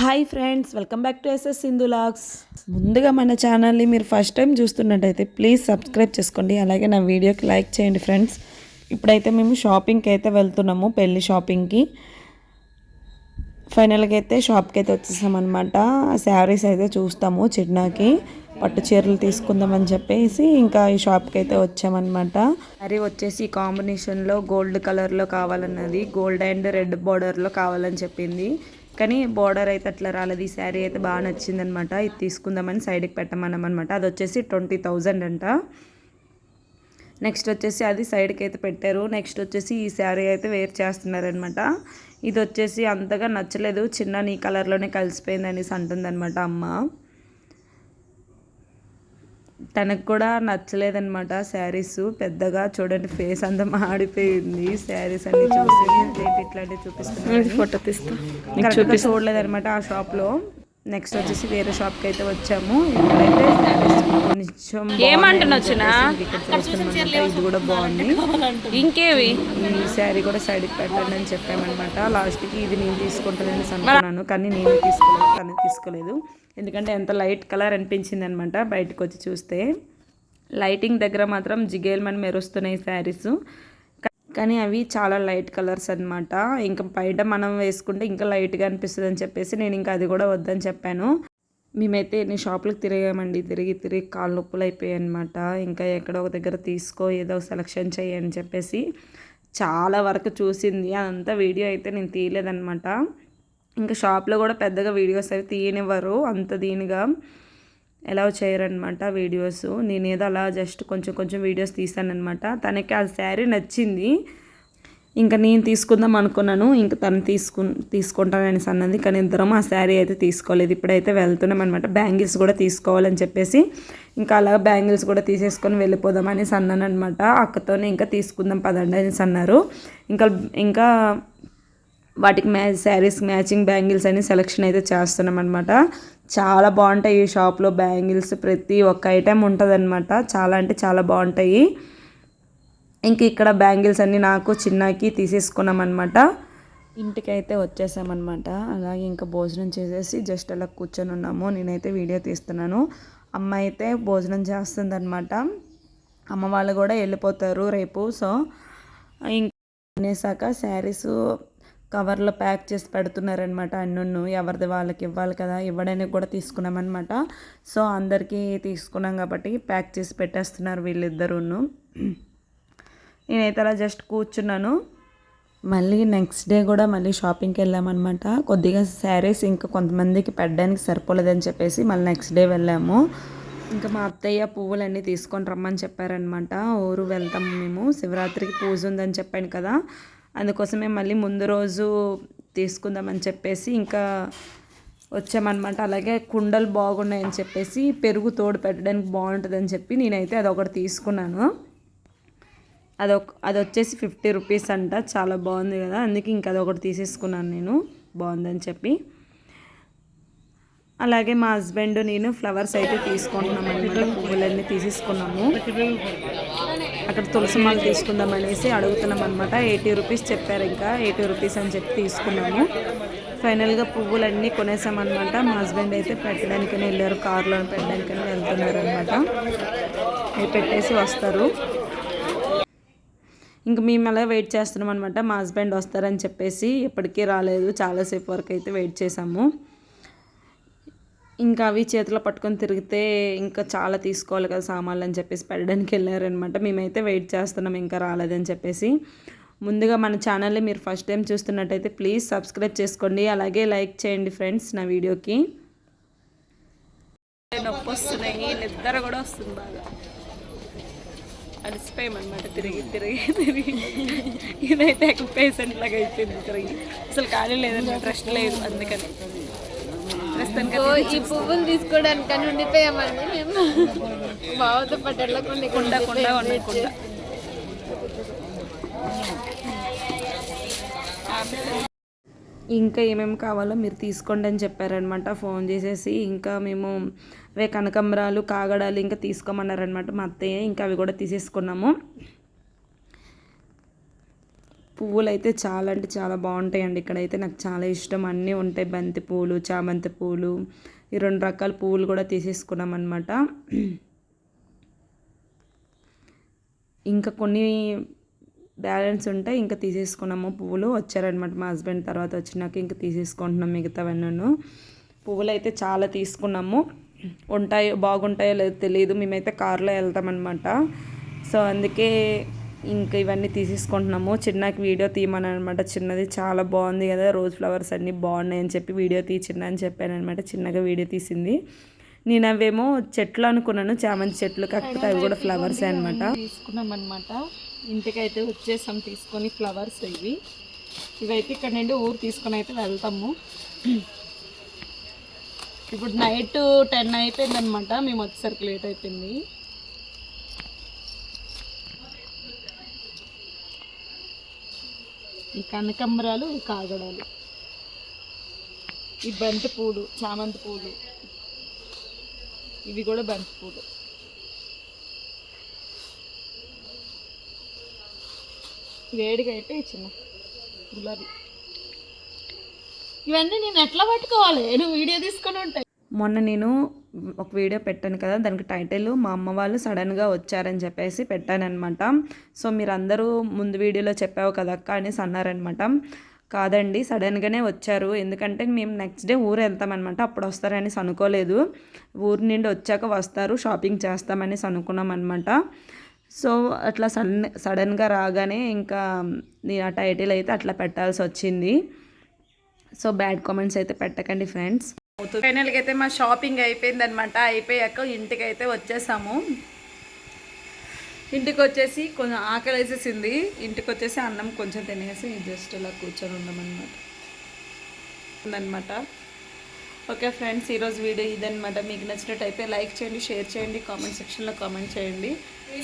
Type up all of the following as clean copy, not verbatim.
Hi friends, welcome back to SS Sindhu vlogs. ముందుగా మన ఛానల్ని మీరు ఫస్ట్ టైం చూస్తున్నట్టయితే ప్లీజ్ సబ్స్క్రైబ్ చేసుకోండి, అలాగే నా వీడియోకి లైక్ చేయండి ఫ్రెండ్స్. ఇప్పుడైతే మేము షాపింగ్కి అయితే వెళ్తున్నాము, పెళ్ళి షాపింగ్కి. ఫైనల్గా అయితే షాప్కి అయితే వచ్చేసామన్నమాట. శారీస్ అయితే చూస్తాము, చిన్నాకి పట్టు చీరలు తీసుకుందామని చెప్పేసి ఇంకా ఈ షాప్కి అయితే వచ్చామన్నమాట. శారీ వచ్చేసి కాంబినేషన్లో గోల్డ్ కలర్లో కావాలన్నది, గోల్డ్ అండ్ రెడ్ బార్డర్లో కావాలని చెప్పింది. కానీ బార్డర్ అయితే అట్లా రాలేదు. ఈ శారీ అయితే బాగా నచ్చిందనమాట. ఇది తీసుకుందామని సైడ్కి పెట్టమన్నామన్నమాట. అది వచ్చేసి 20,000 అంట. నెక్స్ట్ వచ్చేసి అది సైడ్కి అయితే పెట్టారు. నెక్స్ట్ వచ్చేసి ఈ శారీ అయితే వేర్ చేస్తున్నారనమాట. ఇది వచ్చేసి అంతగా నచ్చలేదు, చిన్న నీ కలర్లోనే కలిసిపోయింది అనేసి అంటుందన్నమాట అమ్మ. తనకు కూడా నచ్చలేదన్నమాట శారీస్ పెద్దగా. చూడండి ఫేస్ అంతా మాడిపోయింది శారీస్ అన్ని చూసి. ఇట్లాంటివి చూపిస్తున్నాను, ఫోటో తీస్తా. చూడలేదన్నమాట ఆ షాప్లో. నెక్స్ట్ వచ్చేసి వేరే షాప్కి అయితే వచ్చాము. ఇక్కడైతే శారీస్ కొంచెం ఇది కూడా బాగుంది. ఇంకేవి ఈ శారీ కూడా సైడ్కి పెట్టండి అని చెప్పామన్నమాట. లాస్ట్కి ఇది నేను తీసుకుంటానని అనుకున్నాను, కానీ నేను తీసుకోలేదు, తను తీసుకోలేదు. ఎందుకంటే ఎంత లైట్ కలర్ అనిపించింది అనమాట. బయటకు వచ్చి చూస్తే లైటింగ్ దగ్గర మాత్రం జిగేల్మని మెరుస్తున్నాయి శారీస్, కానీ అవి చాలా లైట్ కలర్స్ అనమాట. ఇంకా బయట మనం వేసుకుంటే ఇంకా లైట్గా అనిపిస్తుంది అని చెప్పేసి నేను ఇంకా అది కూడా వద్దని చెప్పాను. మేమైతే ఎన్ని షాపులకు తిరిగామండి, తిరిగి కాళ్ళు నొప్పులు అయిపోయాయి అనమాట. ఇంకా ఎక్కడో ఒక దగ్గర తీసుకో, ఏదో సెలెక్షన్ చెయ్యి అని చెప్పేసి చాలా వరకు చూసింది. అదంతా వీడియో అయితే నేను తీయలేదన్నమాట. ఇంకా షాప్లో కూడా పెద్దగా వీడియోస్ అవి తీయనివ్వరు, అంత దీనిగా ఎలా చేయరనమాట వీడియోస్. నేనేదో అలా జస్ట్ కొంచెం వీడియోస్ తీసానమాట. తనకి ఆ శారీ నచ్చింది, ఇంకా నేను తీసుకుందాం అనుకున్నాను. ఇంకా తను తీసుకుంటానని అన్నది, కానీ ఇద్దరం ఆ శారీ అయితే తీసుకోలేదు. ఇప్పుడైతే వెళ్తున్నాం అనమాట. బ్యాంగిల్స్ కూడా తీసుకోవాలని చెప్పేసి ఇంకా అలా బ్యాంగిల్స్ కూడా తీసేసుకొని వెళ్ళిపోదాం అనేసి అన్నాను అనమాట. అక్కతోనే ఇంకా తీసుకుందాం పదండి అనేసి అన్నారు. ఇంకా వాటికి శారీస్ మ్యాచింగ్ బ్యాంగిల్స్ అని సెలెక్షన్ అయితే చేస్తున్నాం అనమాట. చాలా బాగుంటాయి ఈ షాప్లో బ్యాంగిల్స్, ప్రతి ఒక్క ఐటెం ఉంటుంది అనమాట. చాలా అంటే చాలా బాగుంటాయి. ఇంక ఇక్కడ బ్యాంగిల్స్ అన్నీ నాకు చిన్నకి తీసేసుకున్నాం అనమాట. ఇంటికి అయితే వచ్చేసామన్నమాట. అలాగే ఇంకా భోజనం చేసేసి జస్ట్ అలా కూర్చొని ఉన్నాము. నేనైతే వీడియో తీస్తున్నాను. అమ్మ అయితే భోజనం చేస్తుంది అనమాట. అమ్మ వాళ్ళు కూడా వెళ్ళిపోతారు రేపు. సో ఇంకా తినేసాక శారీస్ కవర్లో ప్యాక్ చేసి పెడుతున్నారనమాట. అన్నున్ను ఎవరిది వాళ్ళకి ఇవ్వాలి కదా, ఇవ్వడానికి కూడా తీసుకున్నామన్నమాట. సో అందరికీ తీసుకున్నాం కాబట్టి ప్యాక్ చేసి పెట్టేస్తున్నారు వీళ్ళిద్దరును. నేనైతే అలా జస్ట్ కూర్చున్నాను. మళ్ళీ నెక్స్ట్ డే కూడా మళ్ళీ షాపింగ్కి వెళ్ళామన్నమాట. కొద్దిగా శారీస్ ఇంకా కొంతమందికి పెట్టడానికి సరిపోలేదని చెప్పేసి మళ్ళీ నెక్స్ట్ డే వెళ్ళాము. ఇంకా మా అత్తయ్య పువ్వులన్నీ తీసుకొని రమ్మని చెప్పారనమాట. ఊరు వెళ్తాము మేము, శివరాత్రికి పూజ ఉందని చెప్పాను కదా, అందుకోసమే మళ్ళీ ముందు రోజు తీసుకుందామని చెప్పేసి ఇంకా వచ్చామన్నమాట. అలాగే కుండలు బాగున్నాయని చెప్పేసి పెరుగు తోడు పెట్టడానికి బాగుంటుందని చెప్పి నేనైతే అదొకటి తీసుకున్నాను. అది వచ్చేసి 50 రూపీస్ అంట. చాలా బాగుంది కదా, అందుకే ఇంకా అదొకటి తీసేసుకున్నాను నేను, బాగుందని చెప్పి. అలాగే మా హస్బెండ్ నేను ఫ్లవర్స్ అయితే తీసుకుంటున్నాం అనమాట. పువ్వులన్నీ తీసేసుకున్నాము. అక్కడ తులసి మాల తీసుకుందాం అనేసి అడుగుతున్నాం అనమాట. 80 రూపీస్ చెప్పారు, ఇంకా 80 రూపీస్ అని చెప్పి తీసుకున్నాము. ఫైనల్గా పువ్వులన్నీ కొనేసామన్నమాట. మా హస్బెండ్ అయితే పెట్టడానికని వెళ్ళారు, కారులో పెట్టడానికని వెళ్తున్నారు అనమాట. అవి పెట్టేసి వస్తారు. ఇంక మేము అలా వెయిట్ చేస్తున్నాం అనమాట. మా హస్బెండ్ వస్తారని చెప్పేసి ఎప్పటికీ రాలేదు. చాలాసేపు వరకు అయితే వెయిట్ చేసాము. ఇంకా అవి చేతిలో పట్టుకొని తిరిగితే ఇంకా చాలా తీసుకోవాలి కదా సామాన్లు అని చెప్పేసి పెట్టడానికి వెళ్ళారనమాట. మేమైతే వెయిట్ చేస్తున్నాం, ఇంకా రాలేదని చెప్పేసి. ముందుగా మన ఛానల్ని మీరు ఫస్ట్ టైం చూస్తున్నట్టయితే ప్లీజ్ సబ్స్క్రైబ్ చేసుకోండి, అలాగే లైక్ చేయండి ఫ్రెండ్స్ నా వీడియోకి. నొప్పి వస్తున్నాయి, నిద్ర కూడా వస్తుంది బాగా, అలసిపోయామన్నమాట తిరిగి. ఇదైతే పేషెంట్ లాగా అయిపోయింది తిరిగి. అసలు ఖాళీ లేదన్నమాట, రెస్ట్ లేదు. అందుకని ఈ పువ్వులు తీసుకోవడానికని ఉండిపోయామండి మేము. బావతో పట్టకుండా ఇంకా ఏమేమి కావాలో మీరు తీసుకోండి అని చెప్పారనమాట ఫోన్ చేసేసి. ఇంకా మేము అవే కనకంబరాలు, కాగడాలు ఇంకా తీసుకోమన్నారనమాట మా అత్తయ్య. ఇంకా అవి కూడా తీసేసుకున్నాము. పువ్వులు అయితే చాలా అంటే చాలా బాగుంటాయండి. ఇక్కడైతే నాకు చాలా ఇష్టం. అన్నీ ఉంటాయి, బంతి పువ్వులు, చామంతి పువ్వులు, ఈ 2 రకాల పువ్వులు కూడా తీసేసుకున్నాం అనమాట. ఇంకా కొన్ని బ్యాలెన్స్ ఉంటాయి, ఇంకా తీసేసుకున్నాము. పువ్వులు వచ్చారనమాట మా హస్బెండ్, తర్వాత వచ్చినాక ఇంకా తీసేసుకుంటున్నాం మిగతావన్నీ. పువ్వులు అయితే చాలా తీసుకున్నాము. బాగుంటాయో లేదో తెలియదు, మేమైతే కార్లో వెళ్తామన్నమాట. సో అందుకే ఇంకా ఇవన్నీ తీసేసుకుంటున్నాము. చిన్నకి వీడియో తీయమని అనమాట. చిన్నది చాలా బాగుంది కదా, రోజ్ ఫ్లవర్స్ అన్నీ బాగున్నాయి అని చెప్పి వీడియో చిన్న అని చెప్పాను అనమాట. చిన్నగా వీడియో తీసింది. నేను అవేమో చెట్లు అనుకున్నాను, చామంతి చెట్లు, కాకపోతే అవి కూడా ఫ్లవర్సే అనమాట. తీసుకున్నాం అనమాట. ఇంటికైతే వచ్చేసాం తీసుకొని ఫ్లవర్స్ ఇవైతే ఇక్కడ నుండి ఊరు తీసుకొని అయితే వెళ్తాము. ఇప్పుడు నైట్ 10 అయిపోయింది అనమాట. మేము వచ్చేసరికి లేట్ అయిపోయింది. ఈ కనకంబరాలు, ఈ కాగడాలు, ఈ బంతి పూలు, చామంతి పూలు, ఇవి కూడా బంతి పూలు. వేడిగా అయితే చిన్న గులాబీ. ఇవన్నీ నేను ఎట్లా పట్టుకోవాలి? నువ్వు వీడియో తీసుకొని ఉంటాయి. మొన్న నేను ఒక వీడియో పెట్టాను కదా, దానికి టైటిల్ మా అమ్మ వాళ్ళు సడన్గా వచ్చారని చెప్పేసి పెట్టానమాట. సో మీరు అందరూ ముందు వీడియోలో చెప్పావు కదా అక్క అనేసి అన్నారనమాట. కాదండి, సడన్గానే వచ్చారు. ఎందుకంటే మేము నెక్స్ట్ డే ఊరు వెళ్తామన్నమాట. అప్పుడు వస్తారనేసి అనుకోలేదు. ఊరు నుండి వచ్చాక వస్తారు, షాపింగ్ చేస్తామనేసి అనుకున్నాం అనమాట. సో అట్లా సడన్గా రాగానే ఇంకా నేను ఆ టైటిల్ అయితే అట్లా పెట్టాల్సి వచ్చింది. సో బ్యాడ్ కామెంట్స్ అయితే పెట్టకండి ఫ్రెండ్స్. ఫైనల్గా అయితే మా షాపింగ్ అయిపోయింది అనమాట. అయిపోయాక ఇంటికి అయితే వచ్చేసాము. ఇంటికి వచ్చేసి కొంచెం ఆకలి వేసేసింది. ఇంటికి వచ్చేసి అన్నం కొంచెం తినేసి జస్ట్ ఇలా కూర్చొని ఉందన్నమాట. ఓకే ఫ్రెండ్స్, ఈరోజు వీడియో ఇదనమాట. మీకు నచ్చినట్టయితే లైక్ చేయండి, షేర్ చేయండి, కామెంట్ సెక్షన్లో కామెంట్ చేయండి,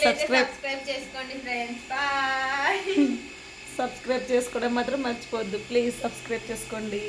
సబ్స్క్రైబ్ చేసుకోండి ఫ్రెండ్స్. బాయ్. సబ్స్క్రైబ్ చేసుకోవడం మాత్రం మర్చిపోవద్దు ప్లీజ్. సబ్స్క్రైబ్ చేసుకోండి.